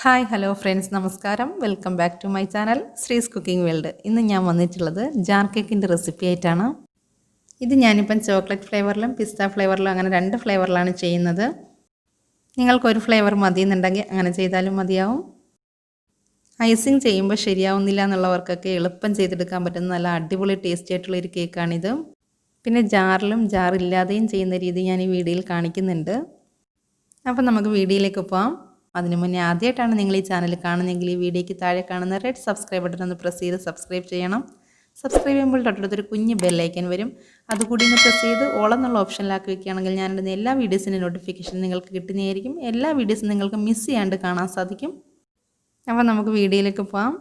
Hi hello friends, നമസ്കാരം. Welcome back to my channel Sree's cooking world. ഇന്ന് ഞാൻ വന്നിട്ടുള്ളത് ജാർ കേക്കിൻ്റെ റെസിപ്പി ആയിട്ടാണ്. ഇത് ഞാനിപ്പം ചോക്ലേറ്റ് ഫ്ലേവറിലും പിസ്ത ഫ്ലേവറിലും അങ്ങനെ 2 ഫ്ലേവറിലാണ് ചെയ്യുന്നത്. നിങ്ങൾക്കൊരു ഫ്ലേവർ മതി എന്നുണ്ടെങ്കിൽ അങ്ങനെ ചെയ്താലും മതിയാവും. ഐസിങ് ചെയ്യുമ്പോൾ ശരിയാവുന്നില്ല എന്നുള്ളവർക്കൊക്കെ എളുപ്പം ചെയ്തെടുക്കാൻ പറ്റുന്ന നല്ല അടിപൊളി ടേസ്റ്റി ആയിട്ടുള്ളൊരു കേക്കാണിത്. പിന്നെ ജാറില്ലാതെയും ചെയ്യുന്ന രീതി ഞാൻ ഈ വീഡിയോയിൽ കാണിക്കുന്നുണ്ട്. അപ്പം നമുക്ക് വീഡിയോയിലേക്ക് പോകാം. അതിനു മുന്നേ ആദ്യമായിട്ടാണ് നിങ്ങൾ ഈ ചാനൽ കാണുന്നതെങ്കിൽ ഈ വീഡിയോയ്ക്ക് താഴെ കാണുന്ന റെഡ് സബ്സ്ക്രൈബ് ബട്ടൺ ഒന്ന് പ്രസ് ചെയ്ത് സബ്സ്ക്രൈബ് ചെയ്യണം. സബ്സ്ക്രൈബ് ചെയ്യുമ്പോൾ തൊട്ടടുത്തൊരു കുഞ്ഞ് ബെല്ലൈക്കൻ വരും. അതുകൂടി ഒന്ന് പ്രസ് ചെയ്ത് ഓൾ എന്നുള്ള ഓപ്ഷനിലാക്കി വയ്ക്കുകയാണെങ്കിൽ ഞാനിടുന്ന എല്ലാ വീഡിയോസിൻ്റെ നോട്ടിഫിക്കേഷൻ നിങ്ങൾക്ക് കിട്ടുന്നതായിരിക്കും. എല്ലാ വീഡിയോസും നിങ്ങൾക്ക് മിസ് ചെയ്യാണ്ട് കാണാൻ സാധിക്കും. അപ്പോൾ നമുക്ക് വീഡിയോയിലേക്ക് പോകാം.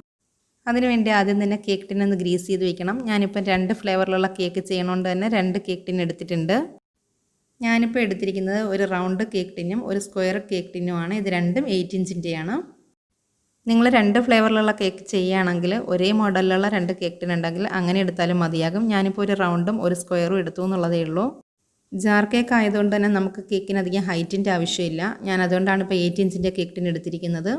അതിനുവേണ്ടി ആദ്യം തന്നെ കേക്ക് ടിൻ ഒന്ന് ഗ്രീസ് ചെയ്ത് വെക്കണം. ഞാനിപ്പോൾ 2 ഫ്ലേവറിലുള്ള കേക്ക് ചെയ്യണോണ്ട് തന്നെ 2 കേക്ക് ടിൻ എടുത്തിട്ടുണ്ട്. ഞാനിപ്പോൾ എടുത്തിരിക്കുന്നത് ഒരു റൗണ്ട് കേക്ക് ടിന്നും ഒരു സ്ക്വയർ കേക്ക് ടിന്നുമാണ്. ഇത് രണ്ടും 8 ഇഞ്ചിൻ്റെയാണ്. നിങ്ങൾ 2 ഫ്ലേവറിലുള്ള കേക്ക് ചെയ്യുകയാണെങ്കിൽ ഒരേ മോഡലിലുള്ള 2 കേക്ക് ടിൻ ഉണ്ടെങ്കിൽ അങ്ങനെ എടുത്താലും മതിയാകും. ഞാനിപ്പോൾ ഒരു റൗണ്ടും ഒരു സ്ക്വയറും എടുത്തു എന്നുള്ളതേ ഉള്ളൂ. ജാർ കേക്ക് ആയതുകൊണ്ട് തന്നെ നമുക്ക് കേക്കിന് അധികം ഹൈറ്റിൻ്റെ ആവശ്യമില്ല. ഞാൻ അതുകൊണ്ടാണ് ഇപ്പോൾ 8 ഇഞ്ചിൻ്റെ കേക്ക് ടിൻ എടുത്തിരിക്കുന്നത്.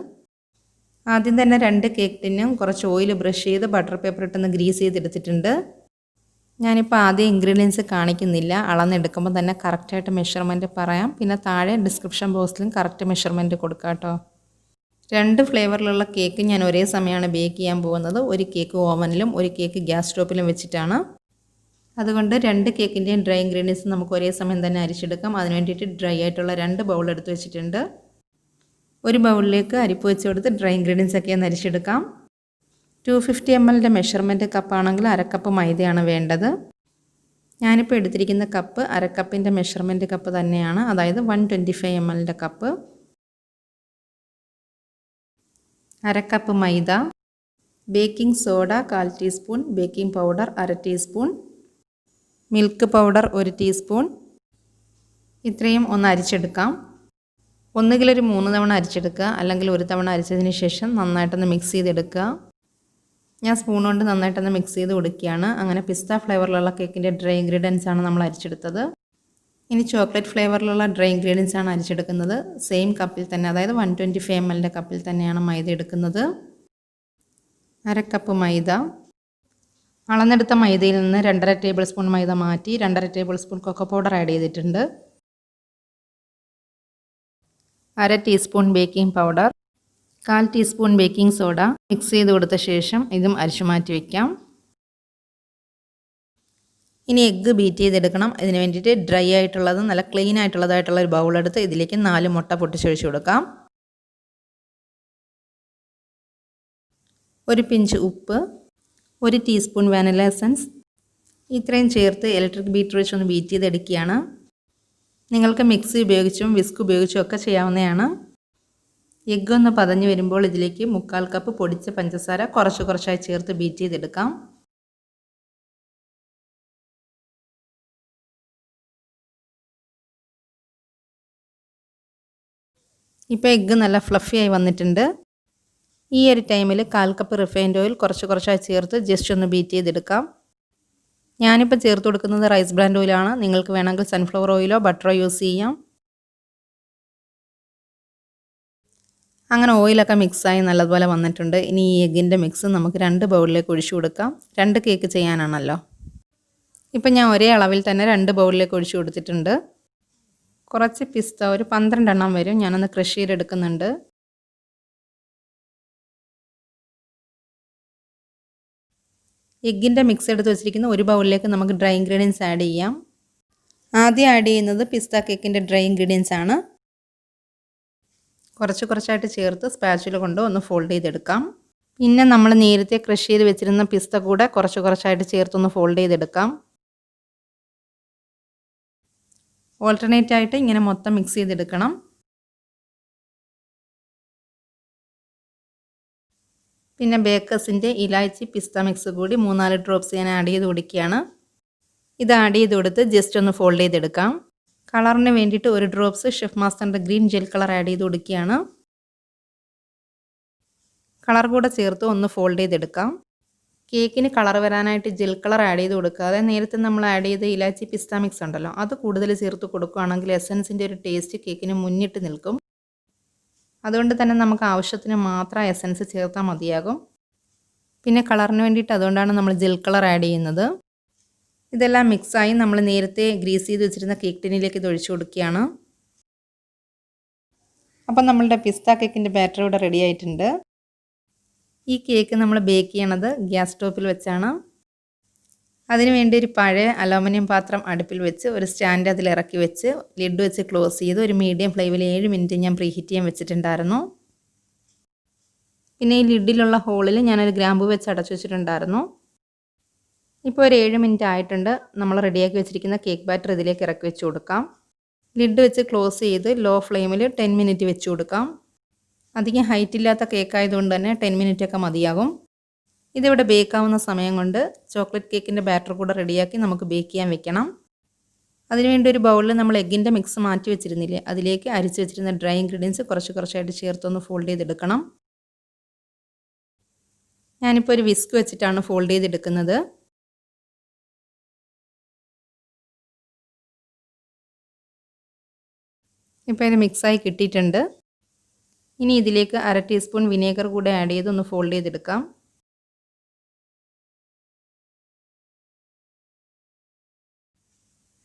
ആദ്യം തന്നെ 2 കേക്ക് ടിന്നും കുറച്ച് ഓയിൽ ബ്രഷ് ചെയ്ത് ബട്ടർ പേപ്പർ ഇട്ടൊന്ന് ഗ്രീസ് ചെയ്തെടുത്തിട്ടുണ്ട്. ഞാനിപ്പോൾ ആദ്യം ഇൻഗ്രീഡിയൻസ് കാണിക്കുന്നില്ല. അളന്നെടുക്കുമ്പോൾ തന്നെ കറക്റ്റായിട്ട് മെഷർമെൻറ്റ് പറയാം. പിന്നെ താഴെ ഡിസ്ക്രിപ്ഷൻ ബോക്സിലും കറക്റ്റ് മെഷർമെൻറ്റ് കൊടുക്കാം കേട്ടോ. 2 ഫ്ലേവറിലുള്ള കേക്ക് ഞാൻ ഒരേ സമയമാണ് ബേക്ക് ചെയ്യാൻ പോകുന്നത്. ഒരു കേക്ക് ഓവനിലും ഒരു കേക്ക് ഗ്യാസ് സ്റ്റോപ്പിലും വെച്ചിട്ടാണ്. അതുകൊണ്ട് 2 കേക്കിൻ്റെയും ഡ്രൈ ഇൻഗ്രീഡിയൻസ് നമുക്ക് ഒരേ സമയം തന്നെ അരിച്ചെടുക്കാം. അതിന് വേണ്ടിയിട്ട് ഡ്രൈ ആയിട്ടുള്ള 2 ബൗൾ എടുത്ത് വെച്ചിട്ടുണ്ട്. ഒരു ബൗളിലേക്ക് അരിപ്പ് വെച്ച് കൊടുത്ത് ഡ്രൈ ഇൻഗ്രീഡിയൻസ് ഒക്കെ ഒന്ന് അരിച്ചെടുക്കാം. 250 ml മെഷർമെൻറ്റ് കപ്പാണെങ്കിൽ അരക്കപ്പ് മൈദയാണ് വേണ്ടത്. ഞാനിപ്പോൾ എടുത്തിരിക്കുന്ന കപ്പ് അരക്കപ്പിൻ്റെ മെഷർമെൻറ്റ് കപ്പ് തന്നെയാണ്, അതായത് 125 ml കപ്പ്. അരക്കപ്പ് maida, baking soda 1/4 teaspoon, baking powder 1/2 teaspoon, milk powder 1 teaspoon. ഇത്രയും ഒന്ന് അരിച്ചെടുക്കാം. ഒന്നുകിൽ ഒരു 3 തവണ അരിച്ചെടുക്കുക, അല്ലെങ്കിൽ ഒരു തവണ അരിച്ചതിന് ശേഷം നന്നായിട്ടൊന്ന് മിക്സ് ചെയ്തെടുക്കുക. ഞാൻ സ്പൂൺ കൊണ്ട് നന്നായിട്ടൊന്ന് മിക്സ് ചെയ്ത് കൊടുക്കുകയാണ്. അങ്ങനെ പിസ്ത ഫ്ലേവറിലുള്ള കേക്കിൻ്റെ ഡ്രൈ ഇൻഗ്രീഡിയൻസ് ആണ് നമ്മൾ അരിച്ചെടുത്തത്. ഇനി ചോക്ലേറ്റ് ഫ്ലേവറിലുള്ള ഡ്രൈ ഇൻഗ്രീഡിയൻസ് ആണ് അരിച്ചെടുക്കുന്നത്. സെയിം കപ്പിൽ തന്നെ, അതായത് 125 ml കപ്പിൽ തന്നെയാണ് മൈദ എടുക്കുന്നത്. അരക്കപ്പ് മൈദ. അളന്നെടുത്ത മൈദയിൽ നിന്ന് 2.5 ടേബിൾ സ്പൂൺ മൈദ മാറ്റി 2.5 tablespoon cocoa powder add ചെയ്തിട്ടുണ്ട്. 1/2 teaspoon baking powder, 1/4 teaspoon baking soda. Mix ചെയ്ത് കൊടുത്ത ശേഷം ഇതും അരിച്ചു മാറ്റി വയ്ക്കാം. ഇനി എഗ്ഗ് ബീറ്റ് ചെയ്തെടുക്കണം. ഇതിന് വേണ്ടിയിട്ട് ഡ്രൈ ആയിട്ടുള്ളതും നല്ല ക്ലീൻ ആയിട്ടുള്ളതായിട്ടുള്ള ഒരു ബൗളെടുത്ത് ഇതിലേക്ക് 4 മുട്ട പൊട്ടിച്ചൊഴിച്ച് കൊടുക്കാം. ഒരു പിഞ്ച് ഉപ്പ്, 1 ടീസ്പൂൺ വാനില എസൻസ്. ഇത്രയും ചേർത്ത് ഇലക്ട്രിക് ബീറ്റർ വെച്ചൊന്ന് ബീറ്റ് ചെയ്തെടുക്കുകയാണ്. നിങ്ങൾക്ക് മിക്സി ഉപയോഗിച്ചും വിസ്ക് ഉപയോഗിച്ചും ഒക്കെ ചെയ്യാവുന്നതാണ്. എഗ്ഗ് ഒന്ന് പതഞ്ഞ് വരുമ്പോൾ ഇതിലേക്ക് 1/4 കപ്പ് പൊടിച്ച പഞ്ചസാര കുറച്ചായി ചേർത്ത് ബീറ്റ് ചെയ്തെടുക്കാം. ഇപ്പോൾ എഗ്ഗ് നല്ല ഫ്ലഫി ആയി വന്നിട്ടുണ്ട്. ഈ ഒരു ടൈമിൽ 1/4 കപ്പ് റിഫൈൻഡ് ഓയിൽ കുറച്ചായി ചേർത്ത് ജസ്റ്റ് ഒന്ന് ബീറ്റ് ചെയ്തെടുക്കാം. ഞാനിപ്പോൾ ചേർത്ത് കൊടുക്കുന്നത് റൈസ് ബ്രാൻഡ് ഓയിലാണ്. നിങ്ങൾക്ക് വേണമെങ്കിൽ സൺഫ്ലവർ ഓയിലോ ബട്ടറോ യൂസ് ചെയ്യാം. അങ്ങനെ ഓയിലൊക്കെ മിക്സായി നല്ലതുപോലെ വന്നിട്ടുണ്ട്. ഇനി ഈ എഗ്ഗിൻ്റെ മിക്സ് നമുക്ക് 2 ബൗളിലേക്ക് ഒഴിച്ചു കൊടുക്കാം. 2 കേക്ക് ചെയ്യാനാണല്ലോ. ഇപ്പം ഞാൻ ഒരേ അളവിൽ തന്നെ 2 ബൗളിലേക്ക് ഒഴിച്ചു കൊടുത്തിട്ടുണ്ട്. കുറച്ച് പിസ്ത, ഒരു 12 എണ്ണം വരും, ഞാനൊന്ന് ക്രഷ് ചെയ്തെടുക്കുന്നുണ്ട്. എഗ്ഗിൻ്റെ മിക്സ് എടുത്ത് വെച്ചിരിക്കുന്ന ഒരു ബൗളിലേക്ക് നമുക്ക് ഡ്രൈ ഇൻഗ്രീഡിയൻസ് ആഡ് ചെയ്യാം. ആദ്യം ആഡ് ചെയ്യുന്നത് പിസ്ത കേക്കിൻ്റെ ഡ്രൈ ഇൻഗ്രീഡിയൻസ് ആണ്. കുറച്ചായിട്ട് ചേർത്ത് സ്പാച്ചുല കൊണ്ട് ഒന്ന് ഫോൾഡ് ചെയ്തെടുക്കാം. പിന്നെ നമ്മൾ നേരത്തെ ക്രഷ് ചെയ്ത് വെച്ചിരുന്ന പിസ്ത കൂടെ കുറച്ചായിട്ട് ചേർത്തൊന്ന് ഫോൾഡ് ചെയ്തെടുക്കാം. ഓൾട്ടർനേറ്റ് ആയിട്ട് ഇങ്ങനെ മൊത്തം മിക്സ് ചെയ്തെടുക്കണം. പിന്നെ ബേക്കേഴ്സിൻ്റെ ഇലാച്ചി പിസ്ത മിക്സ് കൂടി 3-4 ഡ്രോപ്സ് ഞാൻ ആഡ് ചെയ്ത് കൊടുക്കുകയാണ്. ഇത് ആഡ് ചെയ്ത് കൊടുത്ത് ജസ്റ്റ് ഒന്ന് ഫോൾഡ് ചെയ്തെടുക്കാം. കളറിന് വേണ്ടിയിട്ട് 1 ഡ്രോപ്സ് ഷെഫ് മാസ്റ്ററിൻ്റെ ഗ്രീൻ ജെൽ കളർ ആഡ് ചെയ്ത് കൊടുക്കുകയാണ്. കളർ കൂടെ ചേർത്ത് ഒന്ന് ഫോൾഡ് ചെയ്തെടുക്കാം. കേക്കിന് കളർ വരാനായിട്ട് ജെൽ കളർ ആഡ് ചെയ്ത് കൊടുക്കാതെ നേരത്തെ നമ്മൾ ആഡ് ചെയ്ത ഇലാച്ചി പിസ്ത മിക്സ് ഉണ്ടല്ലോ, അത് കൂടുതൽ ചേർത്ത് കൊടുക്കുകയാണെങ്കിൽ എസൻസിൻ്റെ ഒരു ടേസ്റ്റ് കേക്കിന് മുന്നിട്ട് നിൽക്കും. അതുകൊണ്ട് തന്നെ നമുക്ക് ആവശ്യത്തിന് മാത്രം എസൻസ് ചേർത്താൽ മതിയാകും. പിന്നെ കളറിന് വേണ്ടിയിട്ട് അതുകൊണ്ടാണ് നമ്മൾ ജെൽ കളർ ആഡ് ചെയ്യുന്നത്. ഇതെല്ലാം മിക്സായി നമ്മൾ നേരത്തെ ഗ്രീസ് ചെയ്ത് വെച്ചിരുന്ന കേക്ക് ടിന്നിലേക്ക് ഇത് ഒഴിച്ചു കൊടുക്കുകയാണ്. അപ്പം നമ്മളുടെ പിസ്ത കേക്കിൻ്റെ ബാറ്റർ ഇവിടെ റെഡി ആയിട്ടുണ്ട്. ഈ കേക്ക് നമ്മൾ ബേക്ക് ചെയ്യണത് ഗ്യാസ് സ്റ്റോപ്പിൽ വെച്ചാണ്. അതിനുവേണ്ടി ഒരു പഴയ അലുമിനിയം പാത്രം അടുപ്പിൽ വെച്ച് ഒരു സ്റ്റാൻഡ് അതിൽ ഇറക്കി വെച്ച് ലിഡ് വെച്ച് ക്ലോസ് ചെയ്ത് ഒരു മീഡിയം ഫ്ലെയിമിൽ 7 മിനിറ്റ് ഞാൻ പ്രീഹീറ്റ് ചെയ്യാൻ വെച്ചിട്ടുണ്ടായിരുന്നു. പിന്നെ ഈ ലിഡിലുള്ള ഹോളിൽ ഞാനൊരു ഗ്രാമ്പൂ വെച്ച് അടച്ചു വെച്ചിട്ടുണ്ടായിരുന്നു. ഇപ്പോൾ ഒരു 7 മിനിറ്റ് ആയിട്ടുണ്ട്. നമ്മൾ റെഡിയാക്കി വെച്ചിരിക്കുന്ന കേക്ക് ബാറ്റർ ഇതിലേക്ക് ഇറക്കി വെച്ച് കൊടുക്കാം. ലിഡ് വെച്ച് ക്ലോസ് ചെയ്ത് ലോ ഫ്ലെയിമിൽ 10 മിനിറ്റ് വെച്ച് കൊടുക്കാം. അധികം ഹൈറ്റ് ഇല്ലാത്ത കേക്ക് ആയതുകൊണ്ട് തന്നെ 10 മിനിറ്റ് ഒക്കെ മതിയാകും. ഇതിവിടെ ബേക്കാവുന്ന സമയം കൊണ്ട് ചോക്ലേറ്റ് കേക്കിൻ്റെ ബാറ്റർ കൂടെ റെഡിയാക്കി നമുക്ക് ബേക്ക് ചെയ്യാൻ വെക്കണം. അതിനുവേണ്ടി ഒരു ബൗളിൽ നമ്മൾ എഗ്ഗിൻ്റെ മിക്സ് മാറ്റി വെച്ചിരുന്നില്ലേ, അതിലേക്ക് അരിച്ച് വെച്ചിരുന്ന ഡ്രൈ ഇൻഗ്രീഡിയൻസ് കുറച്ചായിട്ട് ചേർത്തൊന്ന് ഫോൾഡ് ചെയ്തെടുക്കണം. ഞാനിപ്പോൾ ഒരു വിസ്ക് വെച്ചിട്ടാണ് ഫോൾഡ് ചെയ്തെടുക്കുന്നത്. ഇപ്പോൾ ഇത് മിക്സായി കിട്ടിയിട്ടുണ്ട്. ഇനി ഇതിലേക്ക് 1/2 ടീസ്പൂൺ വിനേഗർ കൂടെ ആഡ് ചെയ്ത് ഒന്ന് ഫോൾഡ് ചെയ്തെടുക്കാം.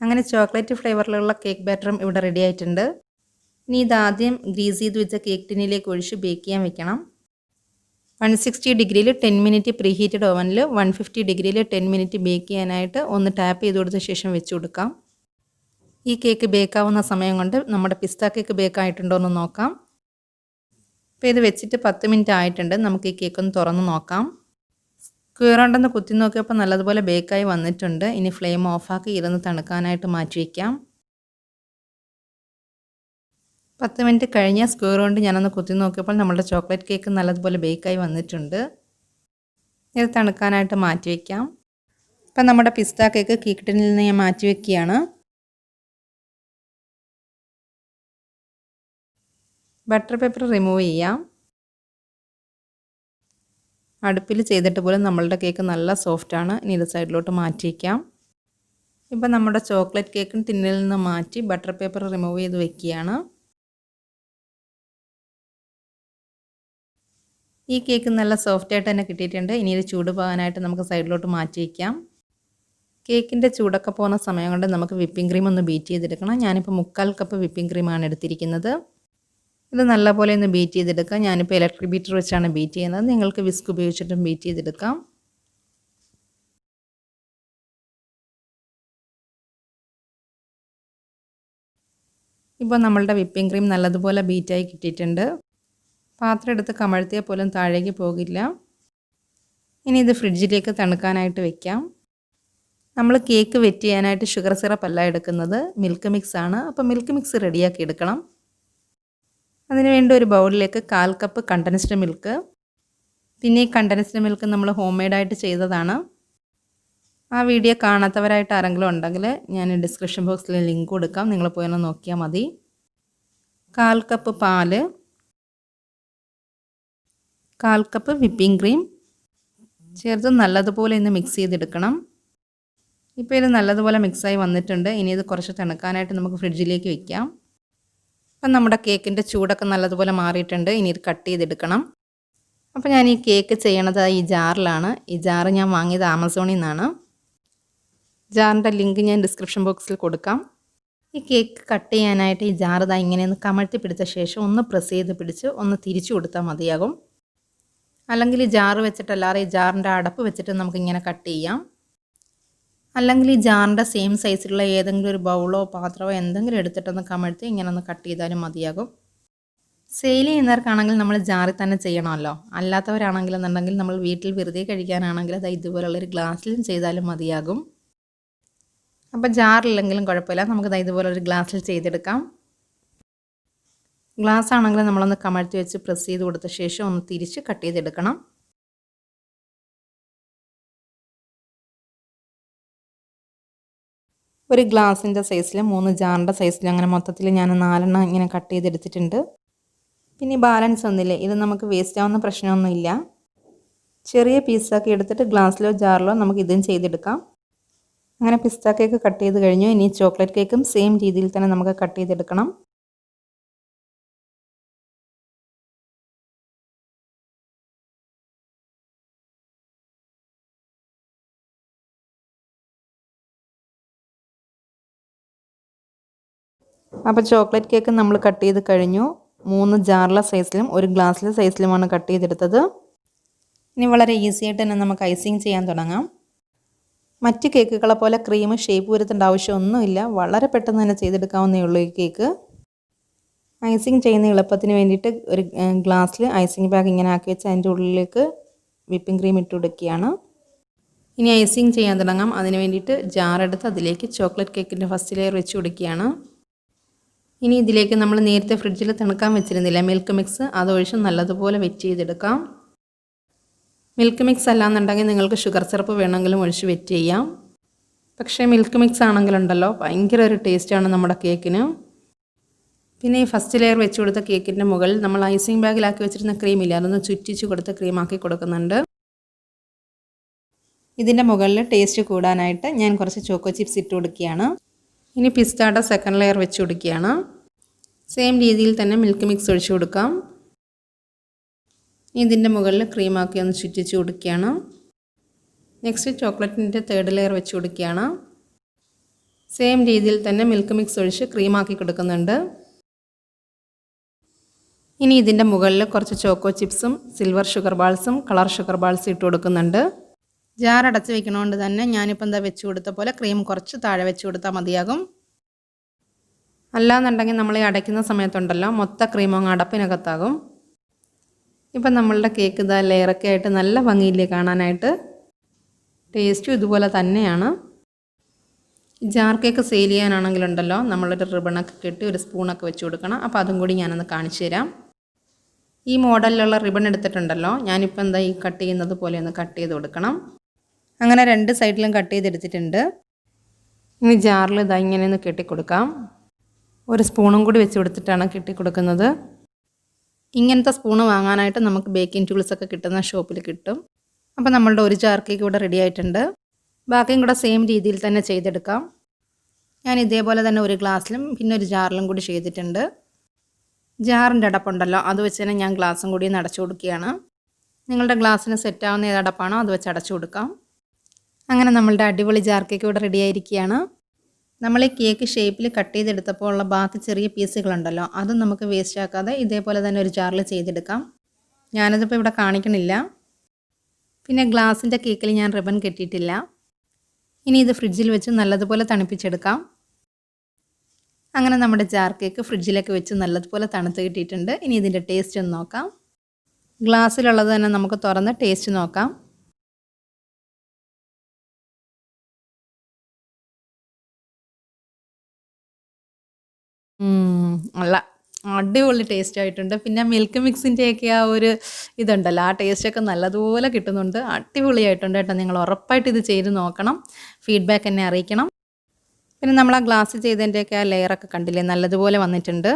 അങ്ങനെ ചോക്ലേറ്റ് ഫ്ലേവറിലുള്ള കേക്ക് ബാറ്ററും ഇവിടെ റെഡി ആയിട്ടുണ്ട്. ഇനി ഇതാദ്യം ഗ്രീസ് ചെയ്ത് വെച്ച കേക്ക് ടിന്നിലേക്ക് ഒഴിച്ച് ബേക്ക് ചെയ്യാൻ വെക്കണം. 160 ഡിഗ്രിയിൽ 10 മിനിറ്റ് പ്രീ ഹീറ്റഡ് ഓവനിൽ 150 ഡിഗ്രിയിൽ 10 മിനിറ്റ് ബേക്ക് ചെയ്യാനായിട്ട് ഒന്ന് ടാപ്പ് ചെയ്ത് കൊടുത്ത ശേഷം വെച്ച് കൊടുക്കാം. ഈ കേക്ക് ബേക്കാവുന്ന സമയം കൊണ്ട് നമ്മുടെ പിസ്ത കേക്ക് ബേക്കായിട്ടുണ്ടോ എന്ന് നോക്കാം. ഇപ്പോൾ ഇത് വെച്ചിട്ട് 10 മിനിറ്റ് ആയിട്ടുണ്ട്. നമുക്ക് ഈ കേക്ക് ഒന്ന് തുറന്ന് നോക്കാം. സ്ക്വയർ ഉണ്ടെന്ന് കുത്തി നോക്കിയപ്പോൾ നല്ലതുപോലെ ബേക്കായി വന്നിട്ടുണ്ട്. ഇനി ഫ്ലെയിം ഓഫാക്കി ഇരുന്ന് തണുക്കാനായിട്ട് മാറ്റി വയ്ക്കാം. 10 മിനിറ്റ് കഴിഞ്ഞ സ്ക്വയർ കൊണ്ട് ഞാനൊന്ന് കുത്തി നോക്കിയപ്പോൾ നമ്മുടെ ചോക്ലേറ്റ് കേക്ക് നല്ലതുപോലെ ബേക്കായി വന്നിട്ടുണ്ട്. ഇത് തണുക്കാനായിട്ട് മാറ്റി വയ്ക്കാം. ഇപ്പം നമ്മുടെ പിസ്ത കേക്ക് കേക്ക് ടിന്നിൽ നിന്ന് ഞാൻ മാറ്റി വയ്ക്കുകയാണ്. ബട്ടർ പേപ്പർ റിമൂവ് ചെയ്യാം. അടുപ്പിൽ ചെയ്തിട്ട് പോലും നമ്മളുടെ കേക്ക് നല്ല സോഫ്റ്റാണ്. ഇനി ഇത് സൈഡിലോട്ട് മാറ്റി വയ്ക്കാം. ഇപ്പം നമ്മുടെ ചോക്ലേറ്റ് കേക്കും ടിന്നിൽ നിന്ന് മാറ്റി ബട്ടർ പേപ്പർ റിമൂവ് ചെയ്ത് വെക്കുകയാണ്. ഈ കേക്ക് നല്ല സോഫ്റ്റായിട്ട് തന്നെ കിട്ടിയിട്ടുണ്ട്. ഇനി ഇത് ചൂട് പോകാനായിട്ട് നമുക്ക് സൈഡിലോട്ട് മാറ്റി വയ്ക്കാം. കേക്കിൻ്റെ ചൂടൊക്കെ പോകുന്ന സമയം കൊണ്ട് നമുക്ക് വിപ്പിംഗ് ക്രീം ഒന്ന് ബീറ്റ് ചെയ്തെടുക്കണം. ഞാനിപ്പോൾ 3/4 കപ്പ് വിപ്പിംഗ് ക്രീമാണ് എടുത്തിരിക്കുന്നത്. ഇത് നല്ലപോലെ ഒന്ന് ബീറ്റ് ചെയ്തെടുക്കാം. ഞാനിപ്പോൾ ഇലക്ട്രിക് ബീറ്റർ വെച്ചാണ് ബീറ്റ് ചെയ്യുന്നത്. നിങ്ങൾക്ക് വിസ്ക് ഉപയോഗിച്ചിട്ടും ബീറ്റ് ചെയ്തെടുക്കാം. ഇപ്പോൾ നമ്മളുടെ വിപ്പിംഗ് ക്രീം നല്ലതുപോലെ ബീറ്റായി കിട്ടിയിട്ടുണ്ട്. പാത്രം എടുത്ത് കമഴ്ത്തിയാൽ പോലും താഴേക്ക് പോകില്ല. ഇനി ഇത് ഫ്രിഡ്ജിലേക്ക് തണുക്കാനായിട്ട് വെക്കാം. നമ്മൾ കേക്ക് വെറ്റ് ചെയ്യാനായിട്ട് ഷുഗർ സിറപ്പ് അല്ല എടുക്കുന്നത്, മിൽക്ക് മിക്സ് ആണ്. അപ്പോൾ മിൽക്ക് മിക്സ് റെഡിയാക്കി എടുക്കണം. അതിനുവേണ്ടി ഒരു ബൗളിലേക്ക് 1/4 കപ്പ് കണ്ടൻസ്ഡ് മിൽക്ക്. പിന്നെ ഈ കണ്ടൻസ്ഡ് മിൽക്ക് നമ്മൾ ഹോം മെയ്ഡായിട്ട് ചെയ്തതാണ്. ആ വീഡിയോ കാണാത്തവരായിട്ട് ആരെങ്കിലും ഉണ്ടെങ്കിൽ ഞാൻ ഡിസ്ക്രിപ്ഷൻ ബോക്സിൽ ലിങ്ക് കൊടുക്കാം. നിങ്ങൾ പോയി ഒന്ന് നോക്കിയാൽ മതി. 1/4 കപ്പ് പാല്, 1/4 കപ്പ് വിപ്പിംഗ് ക്രീം ചേർത്ത് നല്ലതുപോലെ ഇന്ന് മിക്സ് ചെയ്തെടുക്കണം. ഇപ്പോൾ ഇത് നല്ലതുപോലെ മിക്സായി വന്നിട്ടുണ്ട്. ഇനി ഇത് കുറച്ച് തണുക്കാനായിട്ട് നമുക്ക് ഫ്രിഡ്ജിലേക്ക് വയ്ക്കാം. അപ്പം നമ്മുടെ കേക്കിൻ്റെ ചൂടൊക്കെ നല്ലതുപോലെ മാറിയിട്ടുണ്ട്. ഇനി ഇത് കട്ട് ചെയ്തെടുക്കണം. അപ്പോൾ ഞാൻ ഈ കേക്ക് ചെയ്യണത് ഈ ജാറിലാണ്. ഈ ജാറ് ഞാൻ വാങ്ങിയത് ആമസോണിൽ നിന്നാണ്. ജാറിൻ്റെ ലിങ്ക് ഞാൻ ഡിസ്ക്രിപ്ഷൻ ബോക്സിൽ കൊടുക്കാം. ഈ കേക്ക് കട്ട് ചെയ്യാനായിട്ട് ഈ ജാറ് ഇതാ ഇങ്ങനെ ഒന്ന് കമഴ്ത്തി പിടിച്ച ശേഷം ഒന്ന് പ്രസ് ചെയ്ത് പിടിച്ച് ഒന്ന് തിരിച്ചു കൊടുത്താൽ മതിയാകും. അല്ലെങ്കിൽ ഈ ജാറ് വെച്ചിട്ടല്ലാതെ ഈ ജാറിൻ്റെ അടപ്പ് വെച്ചിട്ട് നമുക്കിങ്ങനെ കട്ട് ചെയ്യാം. അല്ലെങ്കിൽ ഈ ജാറിൻ്റെ സെയിം സൈസിലുള്ള ഏതെങ്കിലും ഒരു ബൗളോ പാത്രമോ എന്തെങ്കിലും എടുത്തിട്ടൊന്ന് കമഴ്ത്തി ഇങ്ങനെ ഒന്ന് കട്ട് ചെയ്താലും മതിയാകും. സെയിൽ ചെയ്യുന്നവർക്കാണെങ്കിൽ നമ്മൾ ജാറിൽ തന്നെ ചെയ്യണമല്ലോ. അല്ലാത്തവരാണെങ്കിലെന്നുണ്ടെങ്കിൽ നമ്മൾ വീട്ടിൽ വെറുതെ കഴിക്കാനാണെങ്കിൽ അത് ഇതുപോലുള്ളൊരു ഗ്ലാസ്സിലും ചെയ്താലും മതിയാകും. അപ്പോൾ ജാറില്ലെങ്കിലും കുഴപ്പമില്ല, നമുക്കത് ഇതുപോലൊരു ഗ്ലാസ്സിൽ ചെയ്തെടുക്കാം. ഗ്ലാസ് ആണെങ്കിൽ നമ്മളൊന്ന് കമഴ്ത്തി വെച്ച് പ്രസ് ചെയ്ത് കൊടുത്ത ശേഷം ഒന്ന് തിരിച്ച് കട്ട് ചെയ്തെടുക്കണം. ഒരു ഗ്ലാസിൻ്റെ സൈസിൽ 3 ജാറിൻ്റെ സൈസിൽ അങ്ങനെ മൊത്തത്തിൽ ഞാൻ 4 ഇങ്ങനെ കട്ട് ചെയ്തെടുത്തിട്ടുണ്ട്. പിന്നെ ബാലൻസ് ഒന്നില്ലേ, ഇത് നമുക്ക് വേസ്റ്റ് ആവുന്ന പ്രശ്നമൊന്നുമില്ല. ചെറിയ പീസാക്കി എടുത്തിട്ട് ഗ്ലാസ്സിലോ ജാറിലോ നമുക്ക് ഇതും ചെയ്തെടുക്കാം. അങ്ങനെ പിസ്ത കേക്ക് കട്ട് ചെയ്ത് കഴിഞ്ഞു. ഇനി ചോക്ലേറ്റ് കേക്കും സെയിം രീതിയിൽ തന്നെ നമുക്ക് കട്ട് ചെയ്തെടുക്കണം. അപ്പോൾ ചോക്ലേറ്റ് കേക്ക് നമ്മൾ കട്ട് ചെയ്ത് കഴിഞ്ഞു. 3 ജാറിലെ സൈസിലും 1 ഗ്ലാസ്സിലെ സൈസിലുമാണ് കട്ട് ചെയ്തെടുത്തത്. ഇനി വളരെ ഈസി ആയിട്ട് തന്നെ നമുക്ക് ഐസിങ് ചെയ്യാൻ തുടങ്ങാം. മറ്റ് കേക്കുകളെ പോലെ ക്രീം ഷേപ്പ് വരുത്തേണ്ട ആവശ്യമൊന്നുമില്ല. വളരെ പെട്ടെന്ന് തന്നെ ചെയ്തെടുക്കാവുന്നേ ഉള്ളൂ ഈ കേക്ക്. ഐസിങ് ചെയ്യുന്ന എളുപ്പത്തിന് വേണ്ടിയിട്ട് ഒരു ഗ്ലാസ്സിൽ ഐസിങ് ബാഗ് ഇങ്ങനെ ആക്കി വെച്ച് അതിൻ്റെ ഉള്ളിലേക്ക് വിപ്പിംഗ് ക്രീം ഇട്ട് കൊടുക്കുകയാണ്. ഇനി ഐസിങ് ചെയ്യാൻ തുടങ്ങാം. അതിന് വേണ്ടിയിട്ട് ജാറെടുത്ത് അതിലേക്ക് ചോക്ലേറ്റ് കേക്കിൻ്റെ ഫസ്റ്റ് ലെയർ വെച്ച് കൊടുക്കുകയാണ്. ഇനി ഇതിലേക്ക് നമ്മൾ നേരത്തെ ഫ്രിഡ്ജിൽ തണുക്കാൻ വെച്ചിരുന്നില്ല മിൽക്ക് മിക്സ്, അതൊഴിച്ച് നല്ലതുപോലെ വെറ്റ് ചെയ്തെടുക്കാം. മിൽക്ക് മിക്സ് അല്ലാന്നുണ്ടെങ്കിൽ നിങ്ങൾക്ക് ഷുഗർ സിറപ്പ് വേണമെങ്കിലും ഒഴിച്ച് വെറ്റ് ചെയ്യാം. പക്ഷേ മിൽക്ക് മിക്സ് ആണെങ്കിലുണ്ടല്ലോ ഭയങ്കര ഒരു ടേസ്റ്റാണ് നമ്മുടെ കേക്കിന്. പിന്നെ ഈ ഫസ്റ്റ് ലെയർ വെച്ച് കൊടുത്ത കേക്കിൻ്റെ മുകളിൽ നമ്മൾ ഐസിങ് ബാഗിലാക്കി വെച്ചിരുന്ന ക്രീമില്ല, അതൊന്ന് ചുറ്റിച്ച് കൊടുത്ത് ക്രീമാക്കി കൊടുക്കുന്നുണ്ട്. ഇതിൻ്റെ മുകളിൽ ടേസ്റ്റ് കൂടാനായിട്ട് ഞാൻ കുറച്ച് ചോക്കോ ചിപ്സ് ഇട്ട് കൊടുക്കുകയാണ്. ഇനി പിസ്തയുടെ സെക്കൻഡ് ലെയർ വെച്ച് കൊടുക്കുകയാണ്. സെയിം രീതിയിൽ തന്നെ മിൽക്ക് മിക്സ് ഒഴിച്ച് കൊടുക്കാം. ഇതിൻ്റെ മുകളിൽ ക്രീമാക്കി ഒന്ന് ചുറ്റിച്ച് കൊടുക്കുകയാണ്. നെക്സ്റ്റ് ചോക്ലേറ്റിൻ്റെ തേർഡ് ലെയർ വെച്ച് കൊടുക്കുകയാണ്. സെയിം രീതിയിൽ തന്നെ മിൽക്ക് മിക്സ് ഒഴിച്ച് ക്രീമാക്കി കൊടുക്കുന്നുണ്ട്. ഇനി ഇതിൻ്റെ മുകളിൽ കുറച്ച് ചോക്കോ ചിപ്സും സിൽവർ ഷുഗർ ബാൾസും കളർ ഷുഗർ ബാൾസും ഇട്ട് കൊടുക്കുന്നുണ്ട്. ജാർ അടച്ച് വെക്കണോണ്ട് തന്നെ ഞാനിപ്പോൾ എന്താ വെച്ച് കൊടുത്ത പോലെ ക്രീം കുറച്ച് താഴെ വെച്ച് കൊടുത്താൽ മതിയാകും. അല്ലാന്നുണ്ടെങ്കിൽ നമ്മൾ ഈ അടയ്ക്കുന്ന സമയത്തുണ്ടല്ലോ മൊത്തം ക്രീം അങ്ങ് അടപ്പിനകത്താകും. ഇപ്പം നമ്മളുടെ കേക്ക് ഇതാ ലെയറൊക്കെ ആയിട്ട് നല്ല ഭംഗിയില്ലേ കാണാനായിട്ട്. ടേസ്റ്റും ഇതുപോലെ തന്നെയാണ്. ജാർ കേക്ക് സെയിൽ ചെയ്യാനാണെങ്കിലുണ്ടല്ലോ നമ്മളൊരു റിബണൊക്കെ കെട്ടി ഒരു സ്പൂണൊക്കെ വെച്ച് കൊടുക്കണം. അപ്പോൾ അതും കൂടി ഞാനൊന്ന് കാണിച്ചു തരാം. ഈ മോഡലിലുള്ള റിബൺ എടുത്തിട്ടുണ്ടല്ലോ, ഞാനിപ്പോൾ എന്താ ഈ കട്ട് ചെയ്യുന്നത് പോലെ ഒന്ന് കട്ട് ചെയ്ത് കൊടുക്കണം. അങ്ങനെ 2 സൈഡിലും കട്ട് ചെയ്തെടുത്തിട്ടുണ്ട്. ഇനി ജാറിൽ ഇതാ ഇങ്ങനെ ഒന്ന് കെട്ടിക്കൊടുക്കാം. ഒരു സ്പൂണും കൂടി വെച്ച് കൊടുത്തിട്ടാണ് കെട്ടിക്കൊടുക്കുന്നത്. ഇങ്ങനത്തെ സ്പൂണ് വാങ്ങാനായിട്ട് നമുക്ക് ബേക്കിംഗ് ടൂൾസൊക്കെ കിട്ടുന്ന ഷോപ്പിൽ കിട്ടും. അപ്പോൾ നമ്മളുടെ ഒരു ജാർ കേക്ക് ഇവിടെ റെഡി ആയിട്ടുണ്ട്. ബാക്കിയും കൂടെ സെയിം രീതിയിൽ തന്നെ ചെയ്തെടുക്കാം. ഞാൻ ഇതേപോലെ തന്നെ ഒരു ഗ്ലാസ്സിലും പിന്നെ ഒരു ജാറിലും കൂടി ചെയ്തിട്ടുണ്ട്. ജാറിൻ്റെ അടപ്പുണ്ടല്ലോ അത് വെച്ച് തന്നെ ഞാൻ ഗ്ലാസും കൂടി ഒന്ന് അടച്ചു കൊടുക്കുകയാണ്. നിങ്ങളുടെ ഗ്ലാസ്സിന് സെറ്റാവുന്ന ഏത് അടപ്പാണോ അത് വെച്ച് അടച്ചു കൊടുക്കാം. അങ്ങനെ നമ്മളുടെ അടിപൊളി ജാർ കേക്ക് ഇവിടെ റെഡി ആയിരിക്കുകയാണ്. നമ്മൾ ഈ കേക്ക് ഷേപ്പിൽ കട്ട് ചെയ്തെടുത്തപ്പോൾ ഉള്ള ബാക്കി ചെറിയ പീസുകളുണ്ടല്ലോ അതും നമുക്ക് വേസ്റ്റ് ആക്കാതെ ഇതേപോലെ തന്നെ ഒരു ജാറിൽ ചെയ്തെടുക്കാം. ഞാനതിപ്പോൾ ഇവിടെ കാണിക്കണില്ല. പിന്നെ ഗ്ലാസിൻ്റെ കേക്കിൽ ഞാൻ റിബൺ കെട്ടിയിട്ടില്ല. ഇനി ഇത് ഫ്രിഡ്ജിൽ വെച്ച് നല്ലതുപോലെ തണുപ്പിച്ചെടുക്കാം. അങ്ങനെ നമ്മുടെ ജാർ കേക്ക് ഫ്രിഡ്ജിലേക്ക് വെച്ച് നല്ലതുപോലെ തണുത്ത് കിട്ടിയിട്ടുണ്ട്. ഇനി ഇതിൻ്റെ ടേസ്റ്റ് ഒന്ന് നോക്കാം. ഗ്ലാസ്സിലുള്ളത് തന്നെ നമുക്ക് തുറന്ന് ടേസ്റ്റ് നോക്കാം. നല്ല അടിപൊളി ടേസ്റ്റ് ആയിട്ടുണ്ട്. പിന്നെ മിൽക്ക് മിക്സിൻ്റെയൊക്കെ ആ ഒരു ഇതുണ്ടല്ലോ ആ ടേസ്റ്റൊക്കെ നല്ലതുപോലെ കിട്ടുന്നുണ്ട്. അടിപൊളിയായിട്ടുണ്ട് കേട്ടോ. നിങ്ങൾ ഉറപ്പായിട്ട് ഇത് ചെയ്ത് നോക്കണം. ഫീഡ്ബാക്ക് എന്നെ അറിയിക്കണം. പിന്നെ നമ്മൾ ആ ഗ്ലാസ് ചെയ്തതിൻ്റെയൊക്കെ ആ ലെയറൊക്കെ കണ്ടില്ലേ നല്ലതുപോലെ വന്നിട്ടുണ്ട്.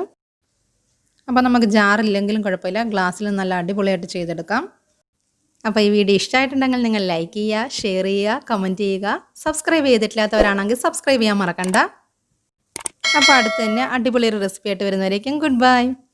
അപ്പോൾ നമുക്ക് ജാറില്ലെങ്കിലും കുഴപ്പമില്ല, ഗ്ലാസ്സിൽ നല്ല അടിപൊളിയായിട്ട് ചെയ്തെടുക്കാം. അപ്പോൾ ഈ വീഡിയോ ഇഷ്ടമായിട്ടുണ്ടെങ്കിൽ നിങ്ങൾ ലൈക്ക് ചെയ്യുക, ഷെയർ ചെയ്യുക, കമൻറ്റ് ചെയ്യുക. സബ്സ്ക്രൈബ് ചെയ്തിട്ടില്ലാത്തവരാണെങ്കിൽ സബ്സ്ക്രൈബ് ചെയ്യാൻ മറക്കണ്ട. അപ്പോൾ അടുത്ത് തന്നെ അടിപൊളി ഒരു റെസിപ്പി ആയിട്ട് വരുന്നവരേക്കും ഗുഡ് ബൈ.